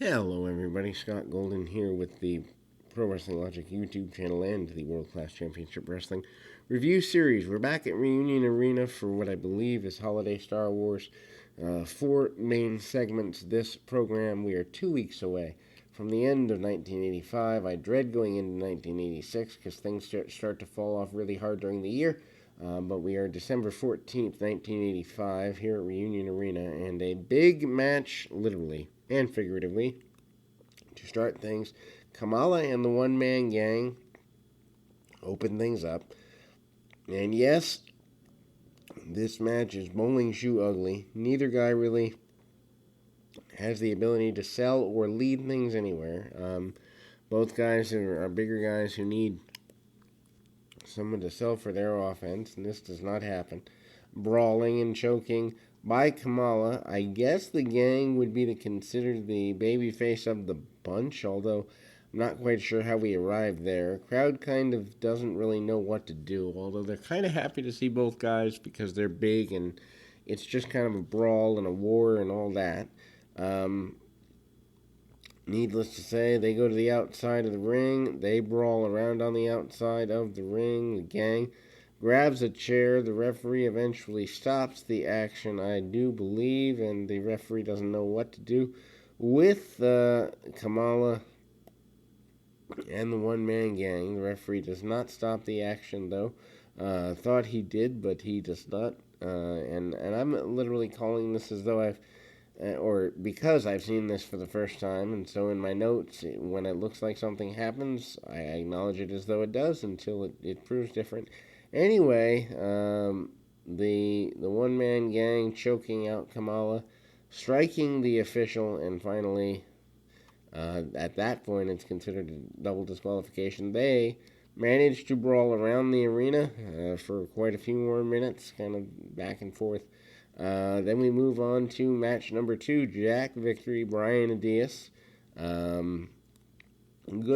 Hello, everybody. Scott Golden here with the Pro Wrestling Logic YouTube channel and the World Class Championship Wrestling review series. We're back at Reunion Arena for what I believe is Holiday Star Wars. 4 main segments this program. We are 2 weeks away from the end of 1985. I dread going into 1986 because things start to fall off really hard during the year. But we are December 14th, 1985, here at Reunion Arena, and a big match, literally and figuratively, to start things. Kamala and the One Man Gang open things up. And yes, this match is bowling shoe ugly. Neither guy really has the ability to sell or lead things anywhere. Both guys are bigger guys who need someone to sell for their offense, and this does not happen. Brawling and choking by Kamala. I guess the gang would be considered the babyface of the bunch, although I'm not quite sure how we arrived there. Crowd kind of doesn't really know what to do, although they're kind of happy to see both guys because they're big and it's just kind of a brawl and a war and all that. Needless to say, they go to the outside of the ring. They brawl around on the outside of the ring. The gang grabs a chair. The referee eventually stops the action, I do believe, and the referee doesn't know what to do with Kamala and the One Man Gang. The referee does not stop the action, though. Thought he did, but he does not. And I'm literally calling this as though or because I've seen this for the first time, and so in my notes, when it looks like something happens, I acknowledge it as though it does until it proves different. Anyway, the One Man Gang choking out Kamala, striking the official, and finally, at that point, it's considered a double disqualification. They managed to brawl around the arena for quite a few more minutes, kind of back and forth. Then we move on to match number 2, Jack Victory, Brian Adias. Good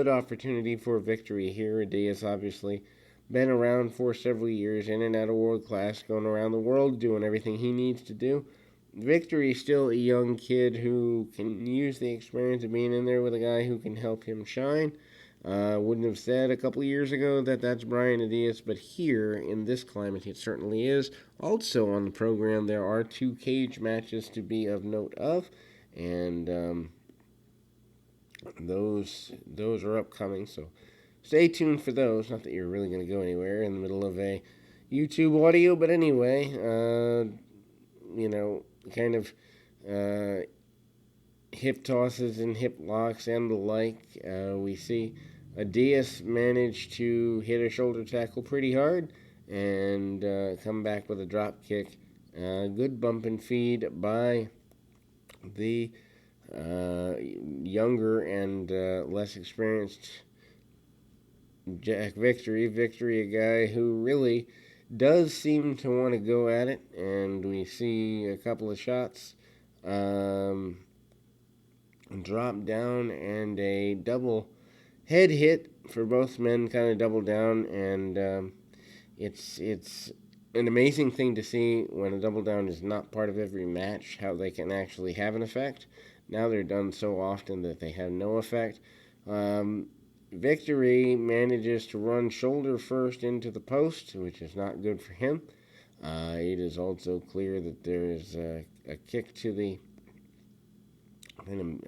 opportunity for victory here. Adias obviously been around for several years, in and out of world class, going around the world, doing everything he needs to do. Victory still a young kid who can use the experience of being in there with a guy who can help him shine. Wouldn't have said a couple years ago that that's Brian Adias, but here in this climate it certainly is. Also on the program there are 2 cage matches to be of note of, and those are upcoming, so stay tuned for those. Not that you're really going to go anywhere in the middle of a YouTube audio, but anyway, kind of hip tosses and hip locks and the like. We see Adias managed to hit a shoulder tackle pretty hard and come back with a drop kick. Good bump and feed by the younger and less experienced Jack Victory. Victory, a guy who really does seem to want to go at it, and we see a couple of shots drop down and a double head hit for both men, kind of double down, and it's an amazing thing to see when a double down is not part of every match, how they can actually have an effect. Now they're done so often that they have no effect. Victory manages to run shoulder first into the post, which is not good for him. It is also clear that there is a kick to the,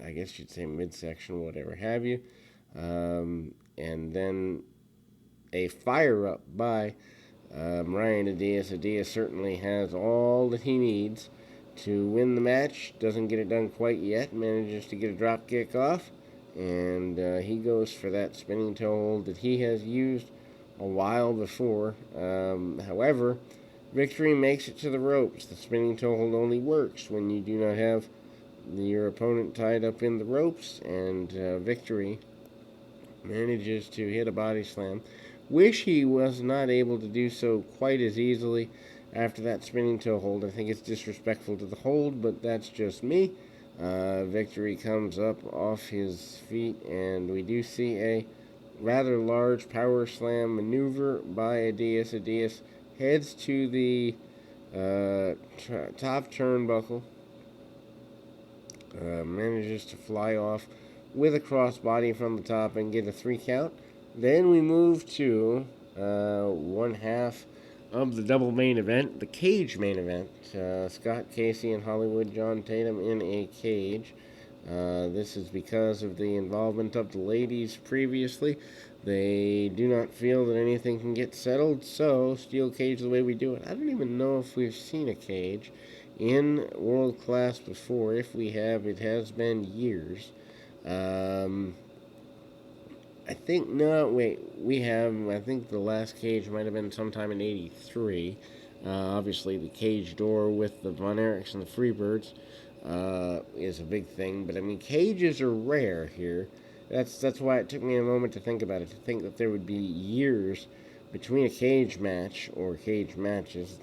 I guess you'd say midsection, whatever have you. And then a fire up by Brian Adias. Adias certainly has all that he needs to win the match. Doesn't get it done quite yet. Manages to get a drop kick off. And he goes for that spinning toe hold that he has used a while before. However, Victory makes it to the ropes. The spinning toe hold only works when you do not have your opponent tied up in the ropes, and Victory manages to hit a body slam. Wish he was not able to do so quite as easily after that spinning toe hold. I think it's disrespectful to the hold, but that's just me. Victory comes up off his feet, and we do see a rather large power slam maneuver by Adias. Adias heads to the top turnbuckle, manages to fly off with a crossbody from the top and get a 3 count. Then we move to one half of the double main event, the cage main event. Scott Casey and Hollywood John Tatum in a cage. This is because of the involvement of the ladies previously. They do not feel that anything can get settled, so steel cage the way we do it. I don't even know if we've seen a cage in world class before. If we have, it has been years. I think, no, wait, we have, I think the last cage might have been sometime in 83. Obviously, the cage door with the Von Erichs and the Freebirds is a big thing, but I mean, cages are rare here. That's why it took me a moment to think about it, to think that there would be years between a cage match or cage matches.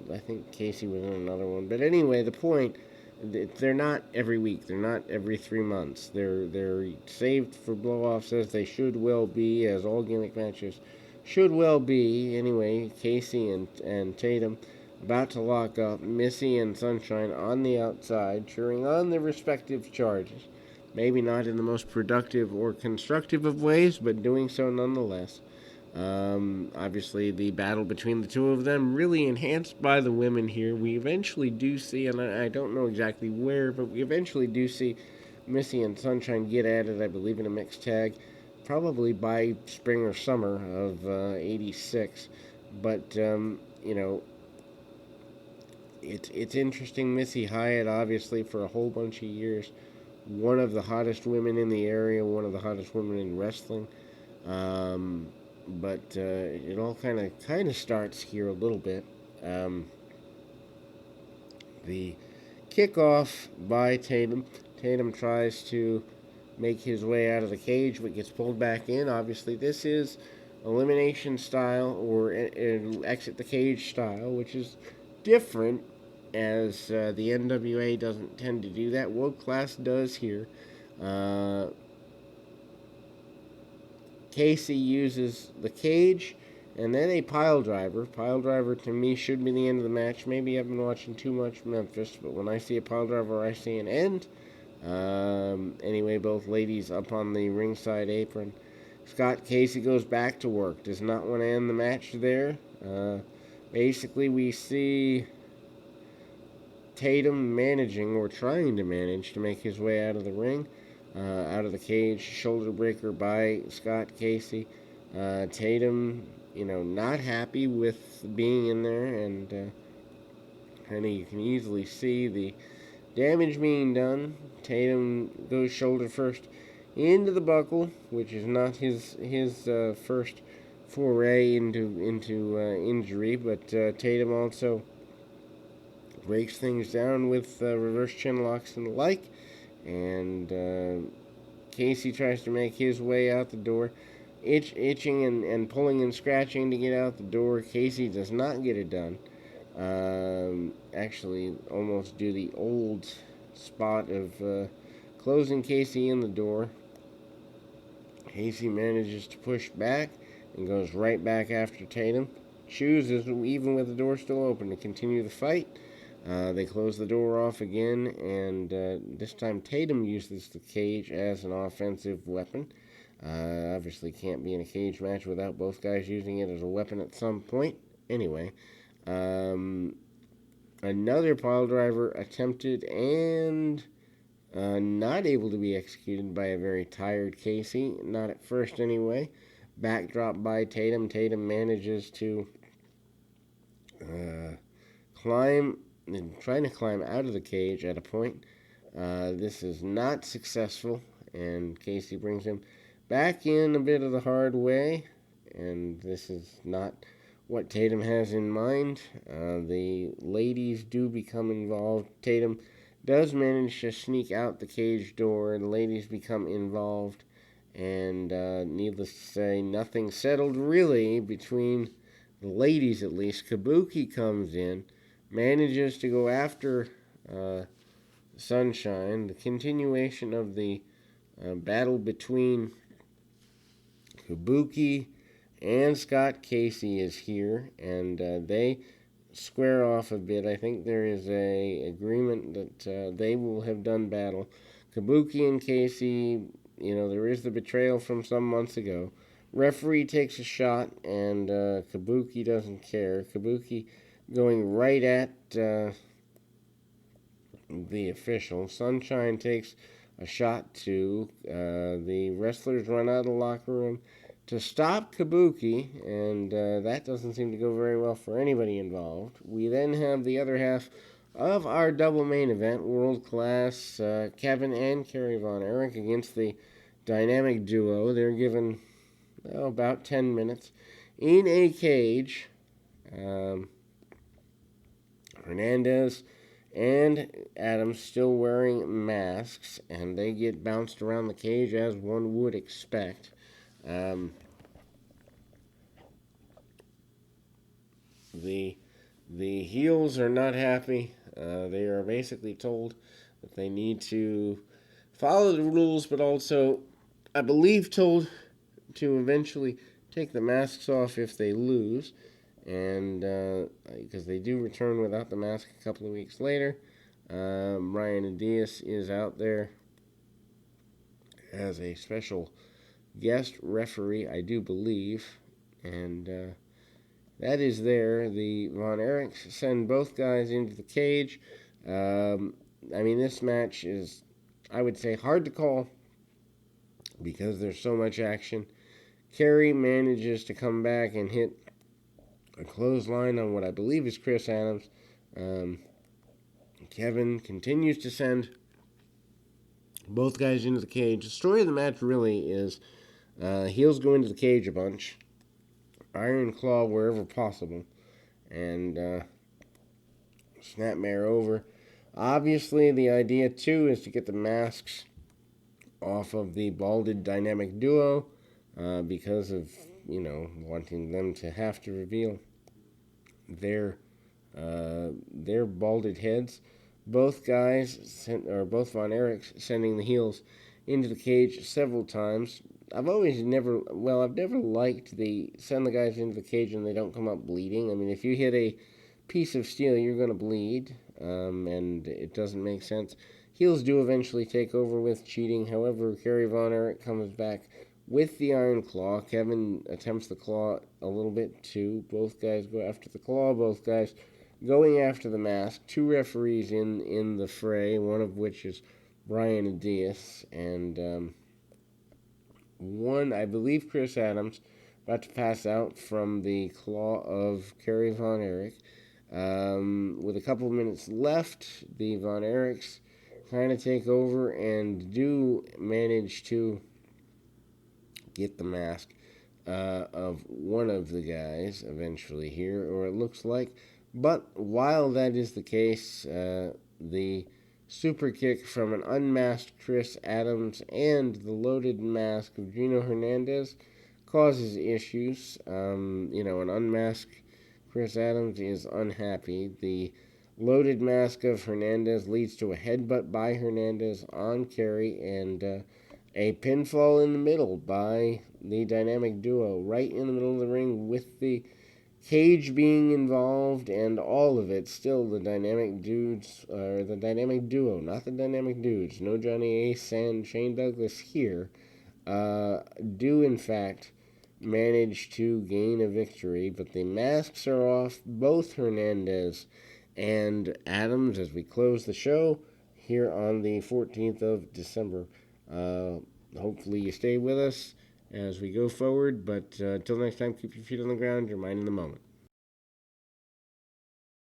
I think Casey was in another one, but anyway, the point, they're not every week. They're not every 3 months. They're saved for blow-offs, as they should well be, as all gimmick matches should well be. Anyway, Casey and Tatum about to lock up. Missy and Sunshine on the outside, cheering on their respective charges. Maybe not in the most productive or constructive of ways, but doing so nonetheless. Obviously, the battle between the two of them really enhanced by the women here. We eventually do see, and I don't know exactly where, but we eventually do see Missy and Sunshine get at it, I believe, in a mixed tag, probably by spring or summer of 86. But, it's interesting. Missy Hyatt, obviously, for a whole bunch of years, one of the hottest women in the area, one of the hottest women in wrestling. But it all kind of starts here a little bit. The kickoff by Tatum. Tatum tries to make his way out of the cage, but gets pulled back in. Obviously, this is elimination style or exit the cage style, which is different, as the NWA doesn't tend to do that. World Class does here. Casey uses the cage and then a pile driver. Pile driver to me should be the end of the match. Maybe I've been watching too much Memphis, but when I see a pile driver, I see an end. Anyway, both ladies up on the ringside apron. Scott Casey goes back to work. Does not want to end the match there. Basically, we see Tatum managing, or trying to manage, to make his way out of the ring. Out of the cage, shoulder breaker by Scott Casey. Tatum, not happy with being in there, and you can easily see the damage being done. Tatum goes shoulder first into the buckle, which is not his first foray into injury, but Tatum also breaks things down with reverse chin locks and the like. And Casey tries to make his way out the door, itching and pulling and scratching to get out the door. Casey does not get it done. Actually, almost do the old spot of closing Casey in the door. Casey manages to push back and goes right back after Tatum. Chooses, even with the door still open, to continue the fight. They close the door off again, and this time Tatum uses the cage as an offensive weapon. Obviously can't be in a cage match without both guys using it as a weapon at some point. Anyway, another pile driver attempted and not able to be executed by a very tired Casey. Not at first anyway. Backdrop by Tatum. Tatum manages to trying to climb out of the cage at a point. This is not successful, and Casey brings him back in a bit of the hard way, and this is not what Tatum has in mind. The ladies do become involved. Tatum does manage to sneak out the cage door, and the ladies become involved, and needless to say, nothing settled really between the ladies, at least. Kabuki comes in, manages to go after Sunshine. The continuation of the battle between Kabuki and Scott Casey is here, and they square off a bit. I think there is a agreement that they will have done battle. Kabuki and Casey, there is the betrayal from some months ago. Referee takes a shot, and Kabuki doesn't care. Kabuki going right at the official. Sunshine takes a shot too. The wrestlers run out of the locker room to stop Kabuki, and that doesn't seem to go very well for anybody involved. We then have the other half of our double main event, World Class, Kevin and Kerry Von Erich against the dynamic duo. They're given about 10 minutes in a cage. Hernandez and Adams still wearing masks, and they get bounced around the cage as one would expect. The heels are not happy. They are basically told that they need to follow the rules, but also, I believe, told to eventually take the masks off if they lose. And because they do return without the mask a couple of weeks later. Ryan Diaz is out there as a special guest referee, I do believe, and that is there. The Von Erichs send both guys into the cage. This match is, I would say, hard to call because there's so much action. Kerry manages to come back and hit a clothesline on what I believe is Chris Adams. Kevin continues to send both guys into the cage. The story of the match really is heels go into the cage a bunch, Iron Claw wherever possible, and Snapmare over. Obviously, the idea too is to get the masks off of the balded dynamic duo because of wanting them to have to reveal their balded heads. Both guys both Von Erichs sending the heels into the cage several times. I've never liked the send the guys into the cage and they don't come up bleeding. I mean, if you hit a piece of steel, you're going to bleed, and it doesn't make sense. Heels do eventually take over with cheating. However, Kerry Von Erich comes back with the Iron Claw. Kevin attempts the claw a little bit too. Both guys go after the claw. Both guys going after the mask. Two referees in the fray, one of which is Brian Diaz, and one, I believe, Chris Adams, about to pass out from the claw of Kerry Von Erich. With a couple of minutes left, the Von Erichs kind of take over and do manage to get the mask of one of the guys eventually here, or it looks like. But while that is the case, the super kick from an unmasked Chris Adams and the loaded mask of Gino Hernandez causes issues. An unmasked Chris Adams is unhappy. The loaded mask of Hernandez leads to a headbutt by Hernandez on Kerry and a pinfall in the middle by the dynamic duo, right in the middle of the ring with the cage being involved and all of it. Still, the dynamic dudes, or the dynamic duo, not the dynamic dudes, no Johnny Ace and Shane Douglas here, do in fact manage to gain a victory, but the masks are off both Hernandez and Adams as we close the show here on the 14th of December. Hopefully you stay with us as we go forward, but until next time, keep your feet on the ground, your mind in the moment.